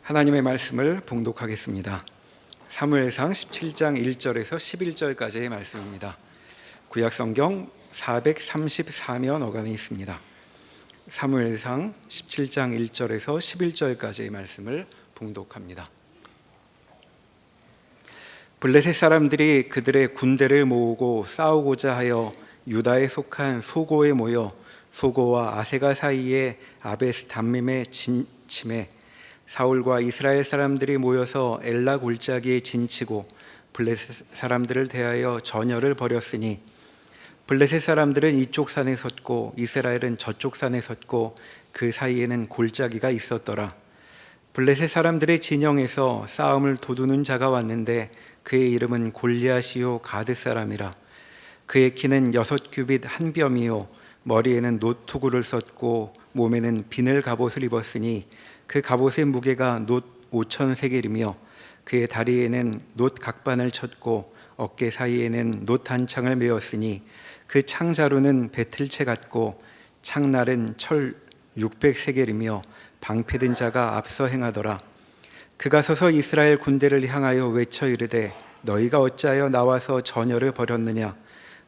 하나님의 말씀을 봉독하겠습니다. 사무엘상 17장 1절에서 11절까지의 말씀입니다. 구약성경 434면 어간에 있습니다. 사무엘상 17장 1절에서 11절까지의 말씀을 봉독합니다. 블레셋 사람들이 그들의 군대를 모으고 싸우고자 하여 유다에 속한 소고에 모여 소고와 아세가 사이에 아베스 담밈에 진침해 사울과 이스라엘 사람들이 모여서 엘라 골짜기에 진치고 블레셋 사람들을 대하여 전열을 벌였으니 블레셋 사람들은 이쪽 산에 섰고 이스라엘은 저쪽 산에 섰고 그 사이에는 골짜기가 있었더라. 블레셋 사람들의 진영에서 싸움을 도두는 자가 왔는데 그의 이름은 골리앗이요 가드 사람이라. 그의 키는 6규빗 한 뼘이요 머리에는 놋투구를 썼고 몸에는 비늘 갑옷을 입었으니 그 갑옷의 무게가 놋 5천 세겔이며 그의 다리에는 놋 각반을 쳤고 어깨 사이에는 놋 단창을 메었으니 그 창자루는 배틀채 같고 창날은 철 600세겔이며 방패든 자가 앞서 행하더라. 그가 서서 이스라엘 군대를 향하여 외쳐 이르되 너희가 어찌하여 나와서 전열을 벌였느냐?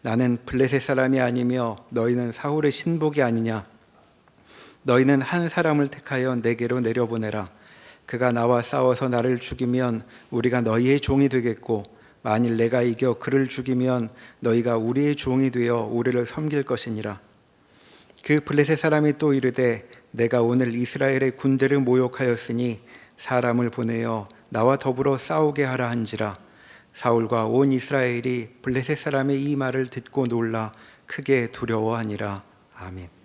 나는 블레셋 사람이 아니며 너희는 사울의 신복이 아니냐? 너희는 한 사람을 택하여 내게로 내려보내라. 그가 나와 싸워서 나를 죽이면 우리가 너희의 종이 되겠고 만일 내가 이겨 그를 죽이면 너희가 우리의 종이 되어 우리를 섬길 것이니라. 그 블레셋 사람이 또 이르되 내가 오늘 이스라엘의 군대를 모욕하였으니 사람을 보내어 나와 더불어 싸우게 하라 한지라. 사울과 온 이스라엘이 블레셋 사람의 이 말을 듣고 놀라 크게 두려워하니라. 아멘.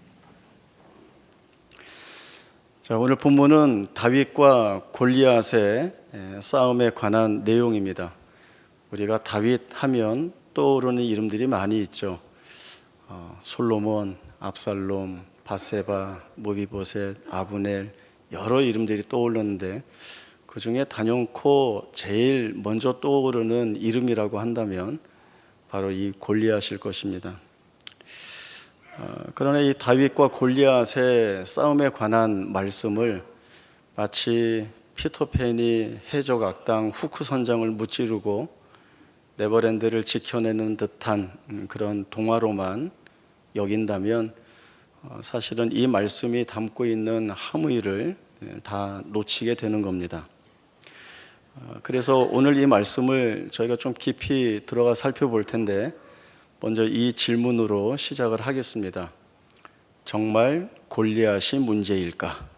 자, 오늘 본문은 다윗과 골리앗의 싸움에 관한 내용입니다. 우리가 다윗 하면 떠오르는 이름들이 많이 있죠. 솔로몬, 압살롬, 밧세바, 모비보셋, 아브넬 여러 이름들이 떠오르는데 그 중에 단연코 제일 먼저 떠오르는 이름이라고 한다면 바로 이 골리앗일 것입니다. 그러나 이 다윗과 골리앗의 싸움에 관한 말씀을 마치 피터팬이 해적 악당 후크 선장을 무찌르고 네버랜드를 지켜내는 듯한 그런 동화로만 여긴다면 사실은 이 말씀이 담고 있는 함의를 다 놓치게 되는 겁니다. 그래서 오늘 이 말씀을 저희가 좀 깊이 들어가 살펴볼 텐데 먼저 이 질문으로 시작을 하겠습니다. 정말 골리앗이 문제일까?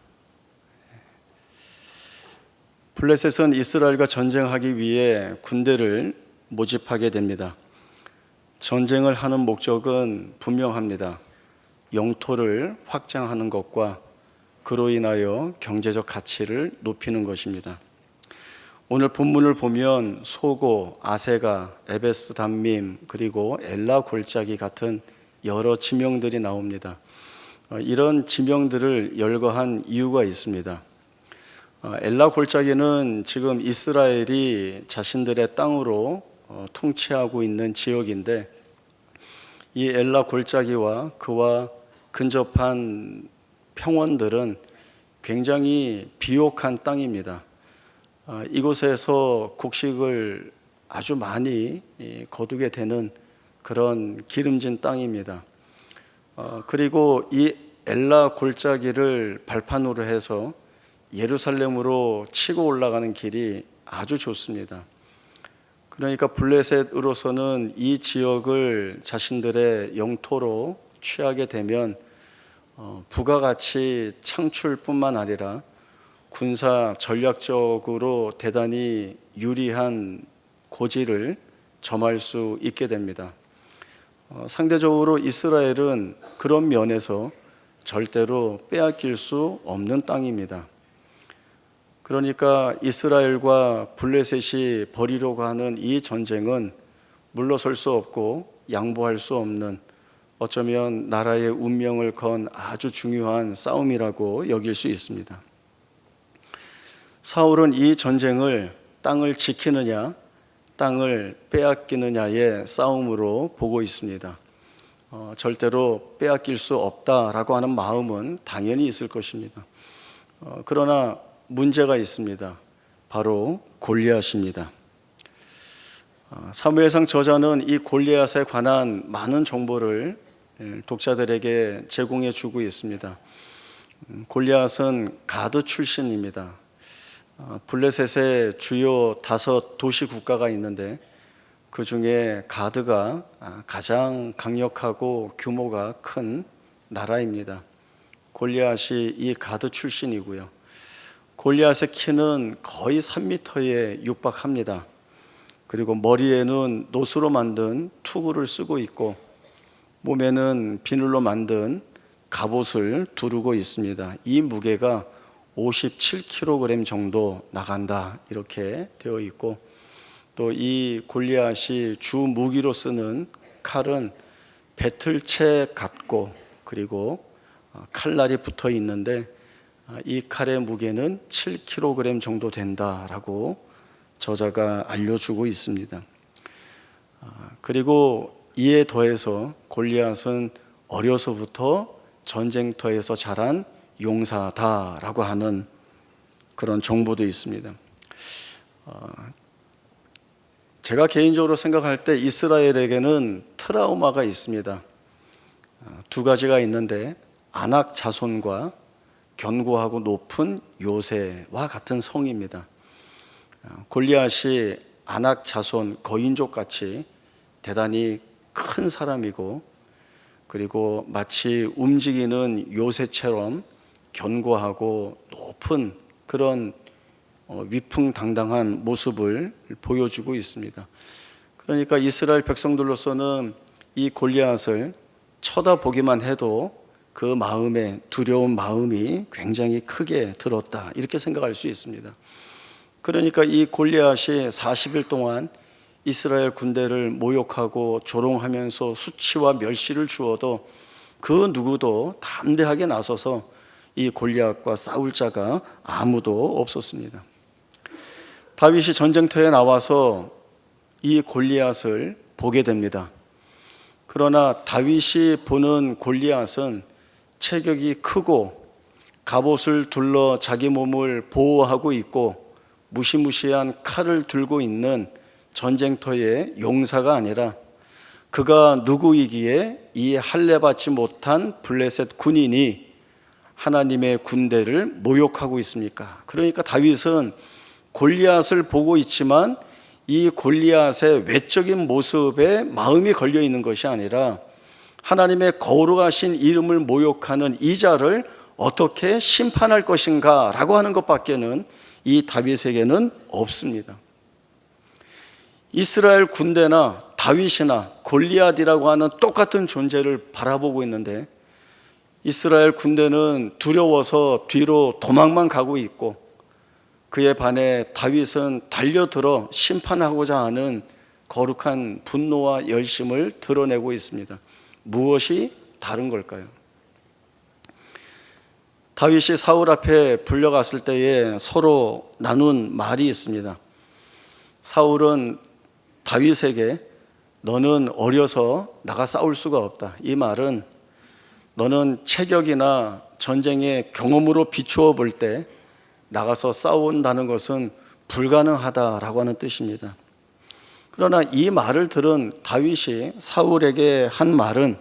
블레셋은 이스라엘과 전쟁하기 위해 군대를 모집하게 됩니다. 전쟁을 하는 목적은 분명합니다. 영토를 확장하는 것과 그로 인하여 경제적 가치를 높이는 것입니다. 오늘 본문을 보면 소고, 아세가, 에베스 담밈 그리고 엘라 골짜기 같은 여러 지명들이 나옵니다. 이런 지명들을 열거한 이유가 있습니다. 엘라 골짜기는 지금 이스라엘이 자신들의 땅으로 통치하고 있는 지역인데 이 엘라 골짜기와 그와 근접한 평원들은 굉장히 비옥한 땅입니다. 이곳에서 곡식을 아주 많이 거두게 되는 그런 기름진 땅입니다. 그리고 이 엘라 골짜기를 발판으로 해서 예루살렘으로 치고 올라가는 길이 아주 좋습니다. 그러니까 블레셋으로서는 이 지역을 자신들의 영토로 취하게 되면 부가가치 창출뿐만 아니라 군사 전략적으로 대단히 유리한 고지를 점할 수 있게 됩니다. 상대적으로 이스라엘은 그런 면에서 절대로 빼앗길 수 없는 땅입니다. 그러니까 이스라엘과 블레셋이 벌이려고 하는 이 전쟁은 물러설 수 없고 양보할 수 없는 어쩌면 나라의 운명을 건 아주 중요한 싸움이라고 여길 수 있습니다. 사울은 이 전쟁을 땅을 지키느냐 땅을 빼앗기느냐의 싸움으로 보고 있습니다. 절대로 빼앗길 수 없다라고 하는 마음은 당연히 있을 것입니다. 그러나 문제가 있습니다. 바로 골리앗입니다. 사무엘상 저자는 이 골리앗에 관한 많은 정보를 독자들에게 제공해 주고 있습니다. 골리앗은 가드 출신입니다. 블레셋의 주요 5도시 국가가 있는데 그 중에 가드가 가장 강력하고 규모가 큰 나라입니다. 골리앗이 이 가드 출신이고요. 골리앗의 키는 거의 3m에 육박합니다. 그리고 머리에는 노수로 만든 투구를 쓰고 있고 몸에는 비늘로 만든 갑옷을 두르고 있습니다. 이 무게가 57kg 정도 나간다 이렇게 되어 있고 또 이 골리앗이 주 무기로 쓰는 칼은 배틀채 같고 그리고 칼날이 붙어 있는데 이 칼의 무게는 7kg 정도 된다라고 저자가 알려주고 있습니다. 그리고 이에 더해서 골리앗은 어려서부터 전쟁터에서 자란 용사다라고 하는 그런 정보도 있습니다. 제가 개인적으로 생각할 때 이스라엘에게는 트라우마가 있습니다. 두 가지가 있는데 아낙 자손과 견고하고 높은 요새와 같은 성입니다. 골리앗이 아낙 자손 거인족 같이 대단히 큰 사람이고 그리고 마치 움직이는 요새처럼 견고하고 높은 그런 위풍당당한 모습을 보여주고 있습니다. 그러니까 이스라엘 백성들로서는 이 골리앗을 쳐다보기만 해도 그 마음에 두려운 마음이 굉장히 크게 들었다 이렇게 생각할 수 있습니다. 그러니까 이 골리앗이 40일 동안 이스라엘 군대를 모욕하고 조롱하면서 수치와 멸시를 주어도 그 누구도 담대하게 나서서 이 골리앗과 싸울 자가 아무도 없었습니다. 다윗이 전쟁터에 나와서 이 골리앗을 보게 됩니다. 그러나 다윗이 보는 골리앗은 체격이 크고 갑옷을 둘러 자기 몸을 보호하고 있고 무시무시한 칼을 들고 있는 전쟁터의 용사가 아니라 그가 누구이기에 이 할례받지 못한 블레셋 군인이 하나님의 군대를 모욕하고 있습니까? 그러니까 다윗은 골리앗을 보고 있지만 이 골리앗의 외적인 모습에 마음이 걸려 있는 것이 아니라 하나님의 거룩하신 이름을 모욕하는 이 자를 어떻게 심판할 것인가 라고 하는 것밖에는 이 다윗에게는 없습니다. 이스라엘 군대나 다윗이나 골리앗이라고 하는 똑같은 존재를 바라보고 있는데 이스라엘 군대는 두려워서 뒤로 도망만 가고 있고 그에 반해 다윗은 달려들어 심판하고자 하는 거룩한 분노와 열심을 드러내고 있습니다. 무엇이 다른 걸까요? 다윗이 사울 앞에 불려갔을 때에 서로 나눈 말이 있습니다. 사울은 다윗에게 너는 어려서 나가 싸울 수가 없다. 이 말은 너는 체격이나 전쟁의 경험으로 비추어 볼 때 나가서 싸운다는 것은 불가능하다라고 하는 뜻입니다. 그러나 이 말을 들은 다윗이 사울에게 한 말은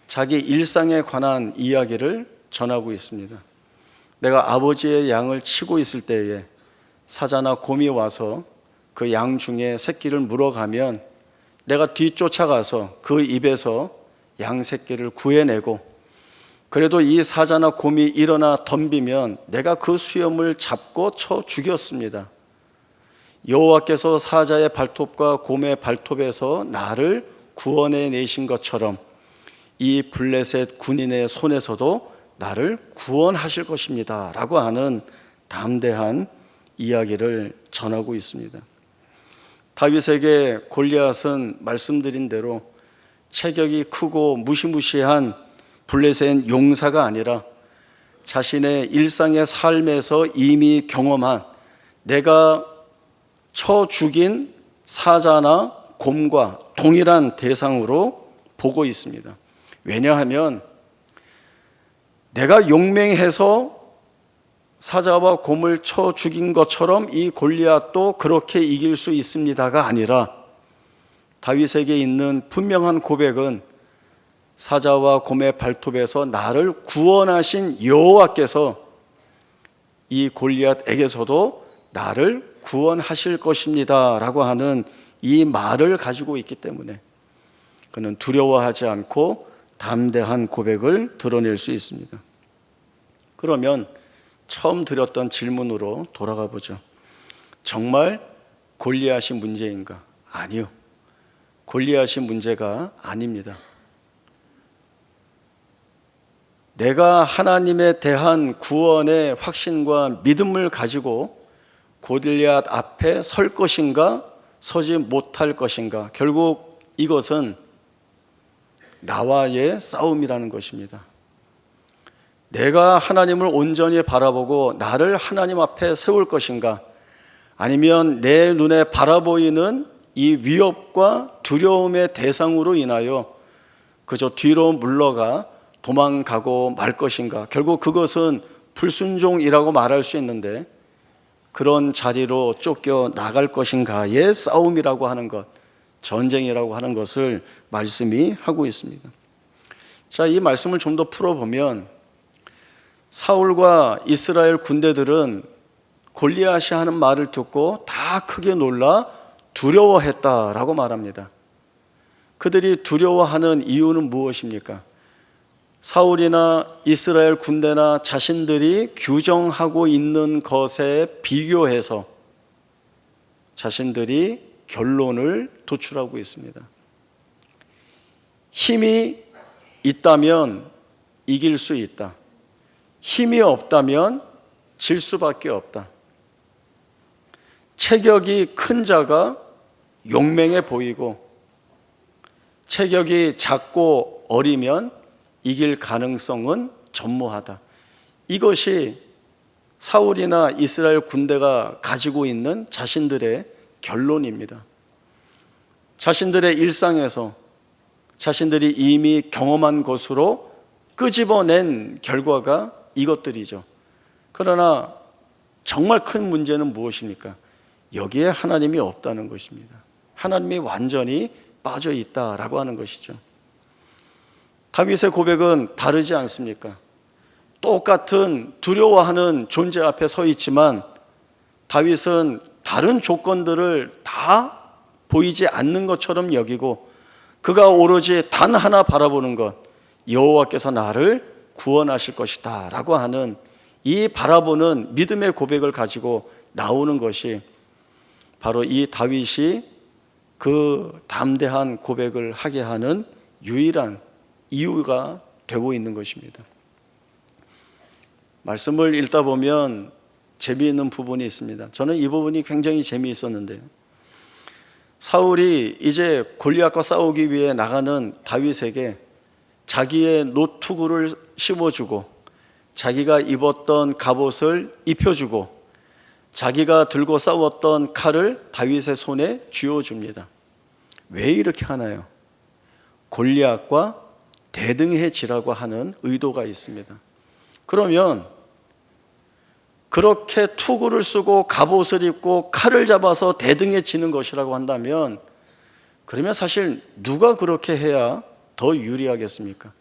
자기 일상에 관한 이야기를 전하고 있습니다. 내가 아버지의 양을 치고 있을 때에 사자나 곰이 와서 그 양 중에 새끼를 물어가면 내가 뒤쫓아가서 그 입에서 양 새끼를 구해내고 그래도 이 사자나 곰이 일어나 덤비면 내가 그 수염을 잡고 쳐 죽였습니다. 여호와께서 사자의 발톱과 곰의 발톱에서 나를 구원해 내신 것처럼 이 블레셋 군인의 손에서도 나를 구원하실 것입니다 라고 하는 담대한 이야기를 전하고 있습니다. 다윗에게 골리앗은 말씀드린 대로 체격이 크고 무시무시한 블레셋 용사가 아니라 자신의 일상의 삶에서 이미 경험한 내가 쳐 죽인 사자나 곰과 동일한 대상으로 보고 있습니다. 왜냐하면 내가 용맹해서 사자와 곰을 쳐 죽인 것처럼 이 골리앗도 그렇게 이길 수 있습니다가 아니라 다윗에게 있는 분명한 고백은 사자와 곰의 발톱에서 나를 구원하신 여호와께서 이 골리앗에게서도 나를 구원하실 것입니다 라고 하는 이 말을 가지고 있기 때문에 그는 두려워하지 않고 담대한 고백을 드러낼 수 있습니다. 그러면 처음 드렸던 질문으로 돌아가 보죠. 정말 골리앗이 문제인가? 아니요. 골리앗이 문제가 아닙니다. 내가 하나님에 대한 구원의 확신과 믿음을 가지고 골리앗 앞에 설 것인가, 서지 못할 것인가. 결국 이것은 나와의 싸움이라는 것입니다. 내가 하나님을 온전히 바라보고 나를 하나님 앞에 세울 것인가, 아니면 내 눈에 바라보이는 이 위협과 두려움의 대상으로 인하여 그저 뒤로 물러가 도망가고 말 것인가. 결국 그것은 불순종이라고 말할 수 있는데 그런 자리로 쫓겨 나갈 것인가의 싸움이라고 하는 것, 전쟁이라고 하는 것을 말씀이 하고 있습니다. 자, 이 말씀을 좀 더 풀어보면 사울과 이스라엘 군대들은 골리앗이 하는 말을 듣고 다 크게 놀라 두려워했다라고 말합니다. 그들이 두려워하는 이유는 무엇입니까? 사울이나 이스라엘 군대나 자신들이 규정하고 있는 것에 비교해서 자신들이 결론을 도출하고 있습니다. 힘이 있다면 이길 수 있다. 힘이 없다면 질 수밖에 없다. 체격이 큰 자가 용맹해 보이고 체격이 작고 어리면 이길 가능성은 전무하다. 이것이 사울이나 이스라엘 군대가 가지고 있는 자신들의 결론입니다. 자신들의 일상에서 자신들이 이미 경험한 것으로 끄집어낸 결과가 이것들이죠. 그러나 정말 큰 문제는 무엇입니까? 여기에 하나님이 없다는 것입니다. 하나님이 완전히 빠져 있다라고 하는 것이죠. 다윗의 고백은 다르지 않습니까? 똑같은 두려워하는 존재 앞에 서 있지만 다윗은 다른 조건들을 다 보이지 않는 것처럼 여기고 그가 오로지 단 하나 바라보는 것, 여호와께서 나를 구원하실 것이다 라고 하는 이 바라보는 믿음의 고백을 가지고 나오는 것이 바로 이 다윗이 그 담대한 고백을 하게 하는 유일한 이유가 되고 있는 것입니다. 말씀을 읽다 보면 재미있는 부분이 있습니다. 저는 이 부분이 굉장히 재미있었는데요. 사울이 이제 골리앗과 싸우기 위해 나가는 다윗에게 자기의 노투구를 씹어주고 자기가 입었던 갑옷을 입혀주고 자기가 들고 싸웠던 칼을 다윗의 손에 쥐어줍니다. 왜 이렇게 하나요? 골리앗과 대등해지라고 하는 의도가 있습니다. 그러면 그렇게 투구를 쓰고 갑옷을 입고 칼을 잡아서 대등해지는 것이라고 한다면 그러면 사실 누가 그렇게 해야 더 유리하겠습니까?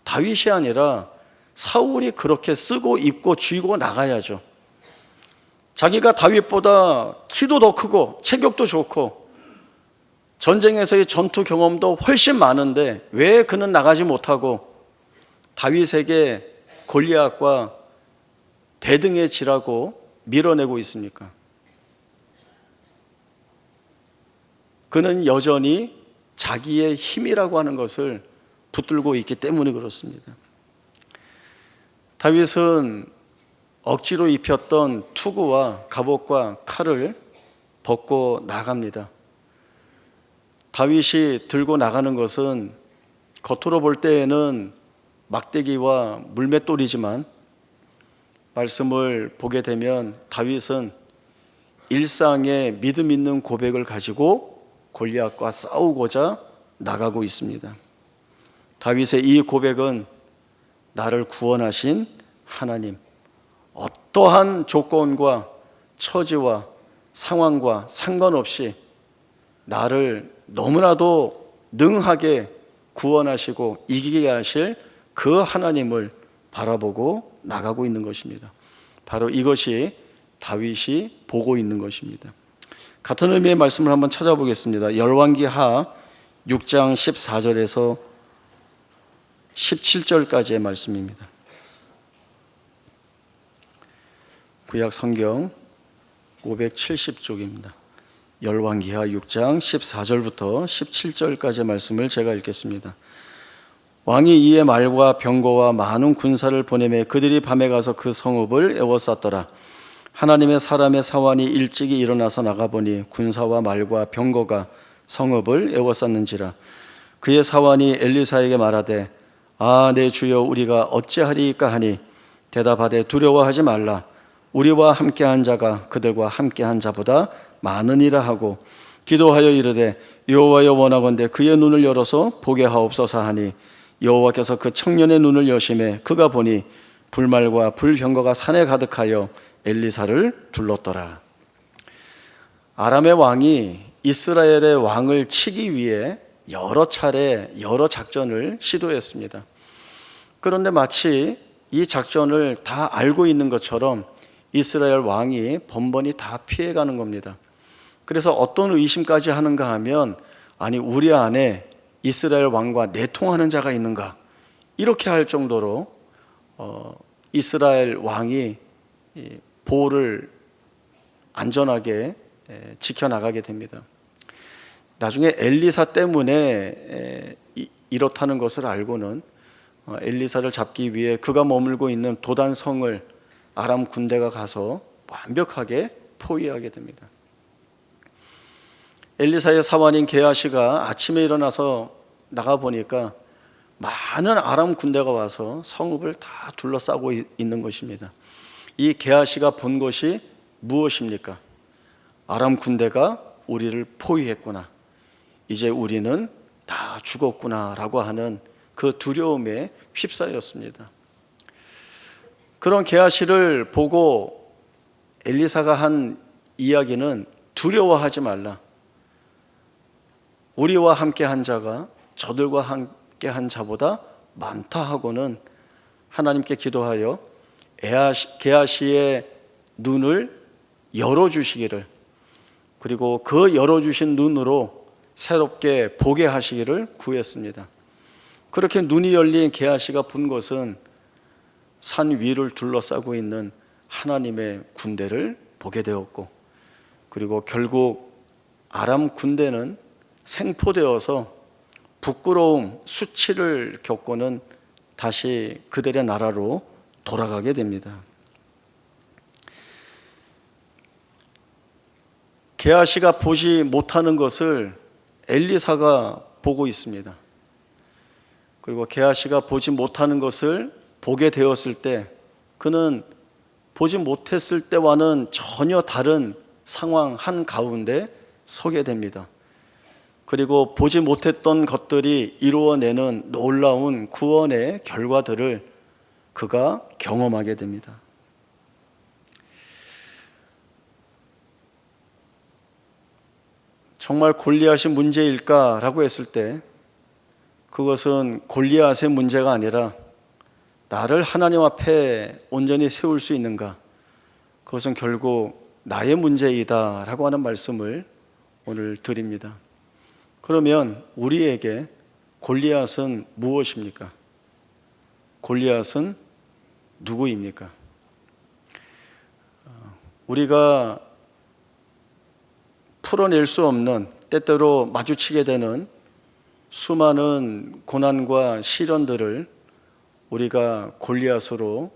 다윗이 아니라 사울이 그렇게 쓰고 입고 쥐고 나가야죠. 자기가 다윗보다 키도 더 크고 체격도 좋고 전쟁에서의 전투 경험도 훨씬 많은데 왜 그는 나가지 못하고 다윗에게 골리앗과 대등해지라고 밀어내고 있습니까? 그는 여전히 자기의 힘이라고 하는 것을 붙들고 있기 때문에 그렇습니다. 다윗은 억지로 입혔던 투구와 갑옷과 칼을 벗고 나갑니다. 다윗이 들고 나가는 것은 겉으로 볼 때에는 막대기와 물맷돌이지만 말씀을 보게 되면 다윗은 일상의 믿음 있는 고백을 가지고 골리앗과 싸우고자 나가고 있습니다. 다윗의 이 고백은 나를 구원하신 하나님, 어떠한 조건과 처지와 상황과 상관없이 나를 너무나도 능하게 구원하시고 이기게 하실 그 하나님을 바라보고 나가고 있는 것입니다. 바로 이것이 다윗이 보고 있는 것입니다. 같은 의미의 말씀을 한번 찾아보겠습니다. 열왕기하 6장 14절에서 17절까지의 말씀입니다. 구약 성경 570쪽입니다. 열왕기하 6장 14절부터 17절까지의 말씀을 제가 읽겠습니다. 왕이 이에 말과 병거와 많은 군사를 보내매 그들이 밤에 가서 그 성읍을 에워쌌더라. 하나님의 사람의 사환이 일찍이 일어나서 나가보니 군사와 말과 병거가 성읍을 에워쌌는지라. 그의 사환이 엘리사에게 말하되 아 내 주여 우리가 어찌하리이까 하니 대답하되 두려워하지 말라. 우리와 함께한 자가 그들과 함께한 자보다 많으니라 하고 기도하여 이르되 여호와여 원하건대 그의 눈을 열어서 보게 하옵소서 하니 여호와께서 그 청년의 눈을 여심해 그가 보니 불말과 불병거가 산에 가득하여 엘리사를 둘렀더라. 아람의 왕이 이스라엘의 왕을 치기 위해 여러 차례 여러 작전을 시도했습니다. 그런데 마치 이 작전을 다 알고 있는 것처럼 이스라엘 왕이 번번이 다 피해가는 겁니다. 그래서 어떤 의심까지 하는가 하면 아니 우리 안에 이스라엘 왕과 내통하는 자가 있는가 이렇게 할 정도로 이스라엘 왕이 보호를 안전하게 지켜나가게 됩니다. 나중에 엘리사 때문에 이렇다는 것을 알고는 엘리사를 잡기 위해 그가 머물고 있는 도단성을 아람 군대가 가서 완벽하게 포위하게 됩니다. 엘리사의 사환인 게하시가 아침에 일어나서 나가보니까 많은 아람 군대가 와서 성읍을 다 둘러싸고 있는 것입니다. 이 게하시가 본 것이 무엇입니까? 아람 군대가 우리를 포위했구나. 이제 우리는 다 죽었구나 라고 하는 그 두려움에 휩싸였습니다. 그런 게하시를 보고 엘리사가 한 이야기는 두려워하지 말라. 우리와 함께 한 자가 저들과 함께 한 자보다 많다 하고는 하나님께 기도하여 게하시의 눈을 열어주시기를 그리고 그 열어주신 눈으로 새롭게 보게 하시기를 구했습니다. 그렇게 눈이 열린 게하시가 본 것은 산 위를 둘러싸고 있는 하나님의 군대를 보게 되었고 그리고 결국 아람 군대는 생포되어서 부끄러움, 수치를 겪고는 다시 그들의 나라로 돌아가게 됩니다. 게하시가 보지 못하는 것을 엘리사가 보고 있습니다. 그리고 게하시가 보지 못하는 것을 보게 되었을 때 그는 보지 못했을 때와는 전혀 다른 상황 한가운데 서게 됩니다. 그리고 보지 못했던 것들이 이루어내는 놀라운 구원의 결과들을 그가 경험하게 됩니다. 정말 골리앗이 문제일까라고 했을 때 그것은 골리앗의 문제가 아니라 나를 하나님 앞에 온전히 세울 수 있는가, 그것은 결국 나의 문제이다라고 하는 말씀을 오늘 드립니다. 그러면 우리에게 골리앗은 무엇입니까? 골리앗은 누구입니까? 우리가 풀어낼 수 없는, 때때로 마주치게 되는 수많은 고난과 시련들을 우리가 골리앗으로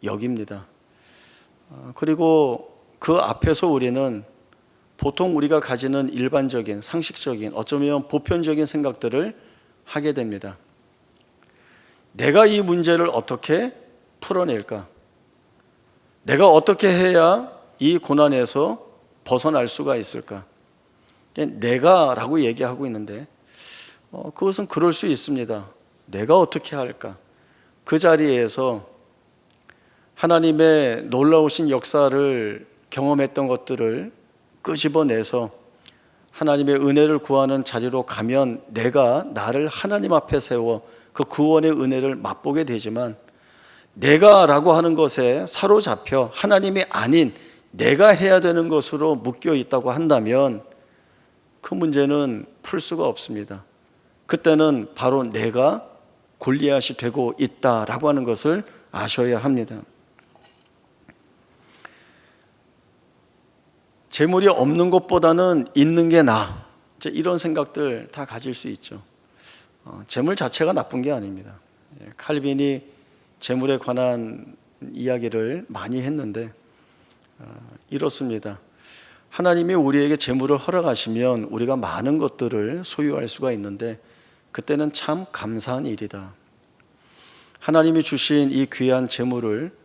여깁니다. 그리고 그 앞에서 우리는 보통 우리가 가지는 일반적인, 상식적인, 어쩌면 보편적인 생각들을 하게 됩니다. 내가 이 문제를 어떻게 풀어낼까? 내가 어떻게 해야 이 고난에서 벗어날 수가 있을까? 내가라고 얘기하고 있는데 그것은 그럴 수 있습니다. 내가 어떻게 할까? 그 자리에서 하나님의 놀라우신 역사를 경험했던 것들을 끄집어내서 하나님의 은혜를 구하는 자리로 가면 내가 나를 하나님 앞에 세워 그 구원의 은혜를 맛보게 되지만, 내가라고 하는 것에 사로잡혀 하나님이 아닌 내가 해야 되는 것으로 묶여 있다고 한다면 그 문제는 풀 수가 없습니다. 그때는 바로 내가 골리앗이 되고 있다라고 하는 것을 아셔야 합니다. 재물이 없는 것보다는 있는 게 나아, 이런 생각들 다 가질 수 있죠. 재물 자체가 나쁜 게 아닙니다. 칼빈이 재물에 관한 이야기를 많이 했는데 이렇습니다. 하나님이 우리에게 재물을 허락하시면 우리가 많은 것들을 소유할 수가 있는데 그때는 참 감사한 일이다. 하나님이 주신 이 귀한 재물을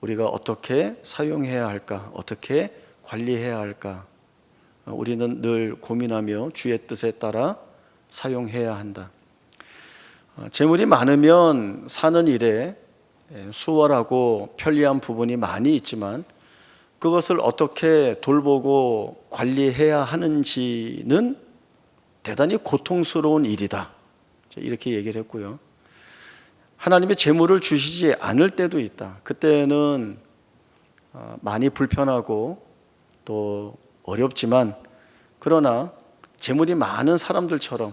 우리가 어떻게 사용해야 할까? 어떻게 관리해야 할까? 우리는 늘 고민하며 주의 뜻에 따라 사용해야 한다. 재물이 많으면 사는 일에 수월하고 편리한 부분이 많이 있지만 그것을 어떻게 돌보고 관리해야 하는지는 대단히 고통스러운 일이다. 이렇게 얘기를 했고요. 하나님이 재물을 주시지 않을 때도 있다. 그때는 많이 불편하고 또 어렵지만, 그러나 재물이 많은 사람들처럼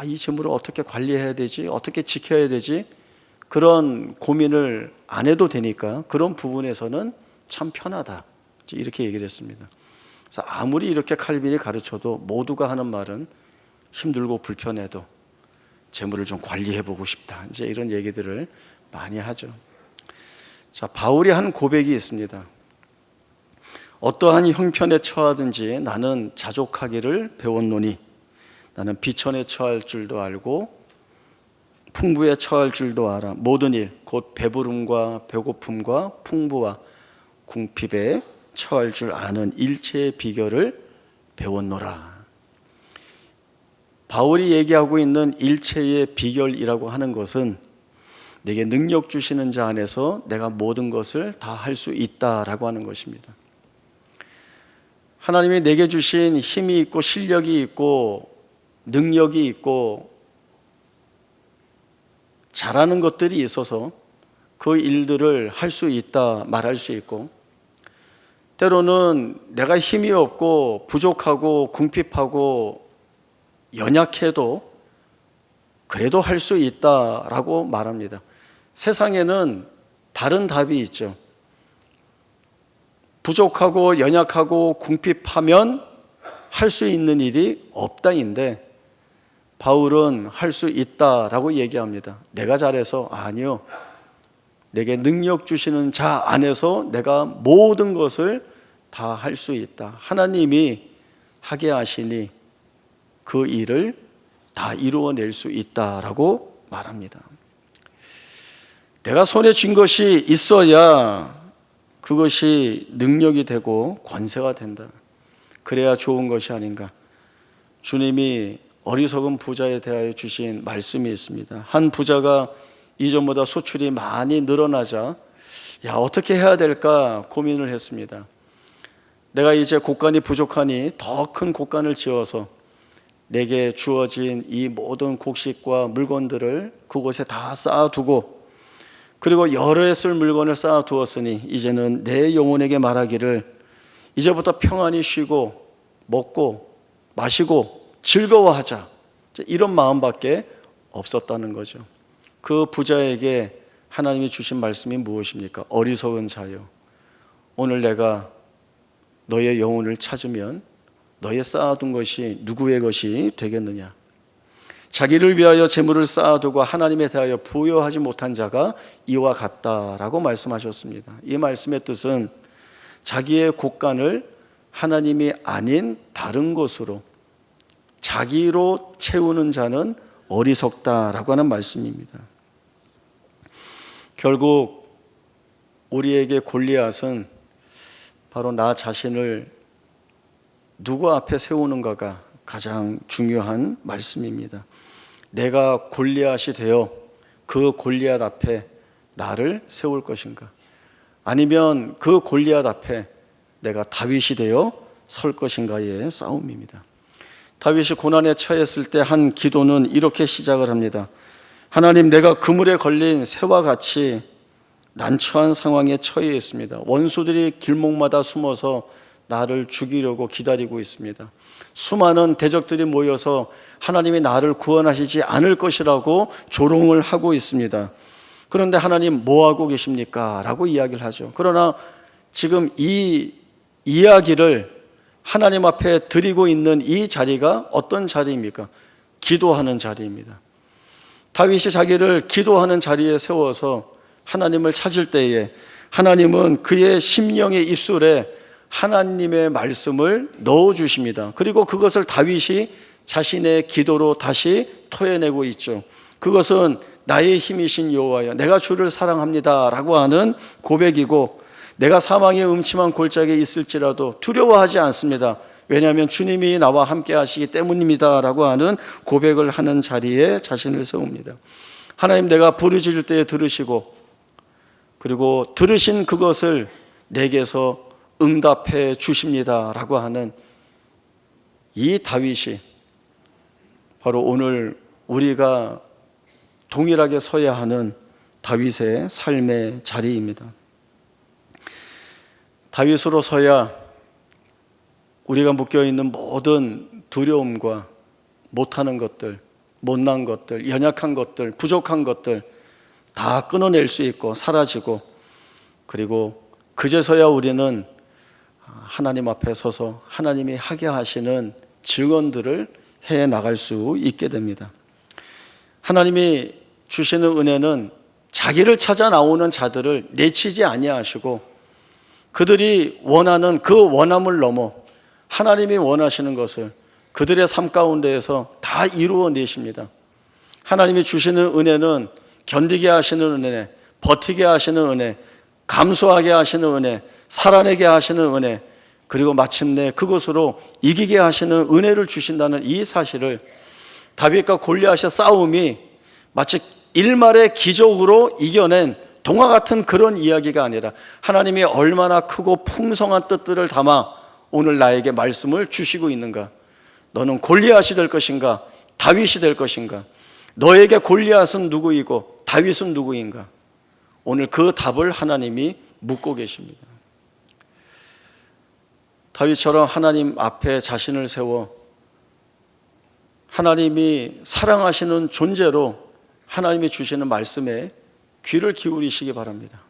이 재물을 어떻게 관리해야 되지? 어떻게 지켜야 되지? 그런 고민을 안 해도 되니까 그런 부분에서는 참 편하다. 이렇게 얘기를 했습니다. 그래서 아무리 이렇게 칼빈이 가르쳐도 모두가 하는 말은 힘들고 불편해도 재물을 좀 관리해보고 싶다. 이런 얘기들을 많이 하죠. 자, 바울이 한 고백이 있습니다. 어떠한 형편에 처하든지 나는 자족하기를 배웠노니 나는 비천에 처할 줄도 알고 풍부에 처할 줄도 알아. 모든 일 곧 배부름과 배고픔과 풍부와 궁핍에 처할 줄 아는 일체의 비결을 배웠노라. 바울이 얘기하고 있는 일체의 비결이라고 하는 것은 내게 능력 주시는 자 안에서 내가 모든 것을 다 할 수 있다라고 하는 것입니다. 하나님이 내게 주신 힘이 있고 실력이 있고 능력이 있고 잘하는 것들이 있어서 그 일들을 할 수 있다 말할 수 있고, 때로는 내가 힘이 없고 부족하고 궁핍하고 연약해도 그래도 할 수 있다라고 말합니다. 세상에는 다른 답이 있죠. 부족하고 연약하고 궁핍하면 할 수 있는 일이 없다인데, 바울은 할 수 있다라고 얘기합니다. 내가 잘해서? 아니요. 내게 능력 주시는 자 안에서 내가 모든 것을 다 할 수 있다. 하나님이 하게 하시니 그 일을 다 이루어낼 수 있다라고 말합니다. 내가 손에 쥔 것이 있어야 그것이 능력이 되고 권세가 된다. 그래야 좋은 것이 아닌가. 주님이 어리석은 부자에 대하여 주신 말씀이 있습니다. 한 부자가 이전보다 소출이 많이 늘어나자 어떻게 해야 될까 고민을 했습니다. 내가 이제 곡간이 부족하니 더 큰 곡간을 지어서 내게 주어진 이 모든 곡식과 물건들을 그곳에 다 쌓아두고, 그리고 여러 해 쓸 물건을 쌓아두었으니 이제는 내 영혼에게 말하기를 이제부터 평안히 쉬고 먹고 마시고 즐거워하자. 이런 마음밖에 없었다는 거죠. 그 부자에게 하나님이 주신 말씀이 무엇입니까? 어리석은 자여, 오늘 내가 너의 영혼을 찾으면 너의 쌓아둔 것이 누구의 것이 되겠느냐? 자기를 위하여 재물을 쌓아두고 하나님에 대하여 부여하지 못한 자가 이와 같다라고 말씀하셨습니다. 이 말씀의 뜻은 자기의 곡간을 하나님이 아닌 다른 것으로 자기로 채우는 자는 어리석다라고 하는 말씀입니다. 결국 우리에게 골리앗은 바로 나 자신을 누구 앞에 세우는가가 가장 중요한 말씀입니다. 내가 골리앗이 되어 그 골리앗 앞에 나를 세울 것인가? 아니면 그 골리앗 앞에 내가 다윗이 되어 설 것인가의 싸움입니다. 다윗이 고난에 처했을 때 한 기도는 이렇게 시작을 합니다. 하나님, 내가 그물에 걸린 새와 같이 난처한 상황에 처해 있습니다. 원수들이 길목마다 숨어서 나를 죽이려고 기다리고 있습니다. 수많은 대적들이 모여서 하나님이 나를 구원하시지 않을 것이라고 조롱을 하고 있습니다. 그런데 하나님 뭐 하고 계십니까? 라고 이야기를 하죠. 그러나 지금 이 이야기를 하나님 앞에 드리고 있는 이 자리가 어떤 자리입니까? 기도하는 자리입니다. 다윗이 자기를 기도하는 자리에 세워서 하나님을 찾을 때에 하나님은 그의 심령의 입술에 하나님의 말씀을 넣어주십니다. 그리고 그것을 다윗이 자신의 기도로 다시 토해내고 있죠. 그것은 나의 힘이신 여호와여, 내가 주를 사랑합니다 라고 하는 고백이고, 내가 사망의 음침한 골짜기에 있을지라도 두려워하지 않습니다. 왜냐하면 주님이 나와 함께 하시기 때문입니다 라고 하는 고백을 하는 자리에 자신을 세웁니다. 하나님, 내가 부르짖을 때에 들으시고, 그리고 들으신 그것을 내게서 응답해 주십니다 라고 하는 이 다윗이 바로 오늘 우리가 동일하게 서야 하는 다윗의 삶의 자리입니다. 다윗으로 서야 우리가 묶여있는 모든 두려움과 못하는 것들, 못난 것들, 연약한 것들, 부족한 것들 다 끊어낼 수 있고 사라지고, 그리고 그제서야 우리는 하나님 앞에 서서 하나님이 하게 하시는 증언들을 해 나갈 수 있게 됩니다. 하나님이 주시는 은혜는 자기를 찾아 나오는 자들을 내치지 아니하시고, 그들이 원하는 그 원함을 넘어 하나님이 원하시는 것을 그들의 삶 가운데에서 다 이루어내십니다. 하나님이 주시는 은혜는 견디게 하시는 은혜, 버티게 하시는 은혜, 감수하게 하시는 은혜, 살아내게 하시는 은혜, 그리고 마침내 그것으로 이기게 하시는 은혜를 주신다는 이 사실을, 다윗과 골리앗의 싸움이 마치 일말의 기적으로 이겨낸 동화 같은 그런 이야기가 아니라 하나님이 얼마나 크고 풍성한 뜻들을 담아 오늘 나에게 말씀을 주시고 있는가. 너는 골리앗이 될 것인가, 다윗이 될 것인가? 너에게 골리앗은 누구이고 다윗은 누구인가? 오늘 그 답을 하나님이 묻고 계십니다. 다윗처럼 하나님 앞에 자신을 세워 하나님이 사랑하시는 존재로 하나님이 주시는 말씀에 귀를 기울이시기 바랍니다.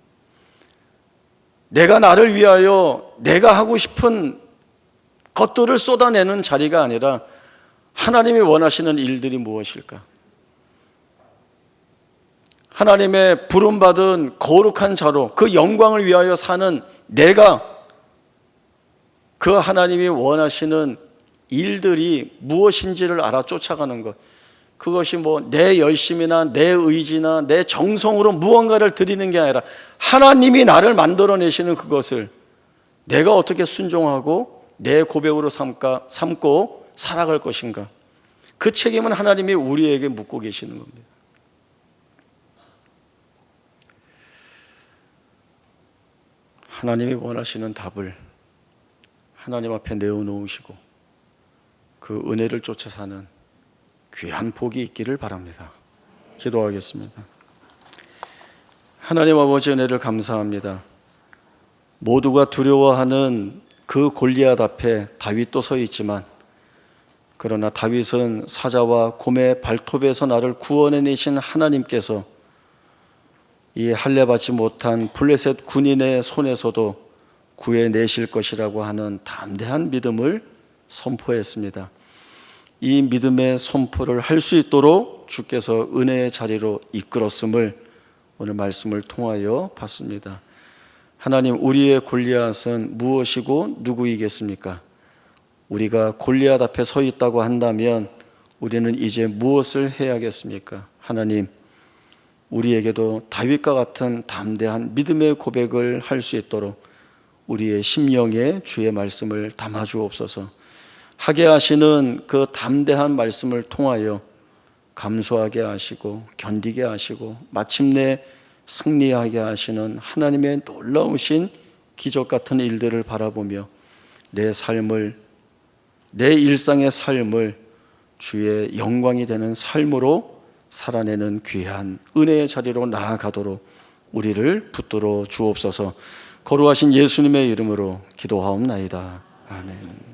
내가 나를 위하여 내가 하고 싶은 것들을 쏟아내는 자리가 아니라 하나님이 원하시는 일들이 무엇일까? 하나님의 부름받은 거룩한 자로 그 영광을 위하여 사는 내가 그 하나님이 원하시는 일들이 무엇인지를 알아 쫓아가는 것, 그것이 내 열심이나 내 의지나 내 정성으로 무언가를 드리는 게 아니라 하나님이 나를 만들어내시는 그것을 내가 어떻게 순종하고 내 고백으로 삼고 살아갈 것인가. 그 책임은 하나님이 우리에게 묻고 계시는 겁니다. 하나님이 원하시는 답을 하나님 앞에 내어놓으시고 그 은혜를 쫓아 사는 귀한 복이 있기를 바랍니다. 기도하겠습니다. 하나님 아버지, 은혜를 감사합니다. 모두가 두려워하는 그 골리앗 앞에 다윗도 서 있지만, 그러나 다윗은 사자와 곰의 발톱에서 나를 구원해내신 하나님께서 이 할례받지 못한 블레셋 군인의 손에서도 구해내실 것이라고 하는 담대한 믿음을 선포했습니다. 이 믿음의 선포를 할 수 있도록 주께서 은혜의 자리로 이끌었음을 오늘 말씀을 통하여 봤습니다. 하나님, 우리의 골리앗은 무엇이고 누구이겠습니까? 우리가 골리앗 앞에 서 있다고 한다면 우리는 이제 무엇을 해야겠습니까? 하나님, 우리에게도 다윗과 같은 담대한 믿음의 고백을 할 수 있도록 우리의 심령에 주의 말씀을 담아 주옵소서. 하게 하시는 그 담대한 말씀을 통하여 감수하게 하시고 견디게 하시고 마침내 승리하게 하시는 하나님의 놀라우신 기적 같은 일들을 바라보며 내 삶을, 내 일상의 삶을 주의 영광이 되는 삶으로 살아내는 귀한 은혜의 자리로 나아가도록 우리를 붙들어 주옵소서. 거룩하신 예수님의 이름으로 기도하옵나이다. 아멘.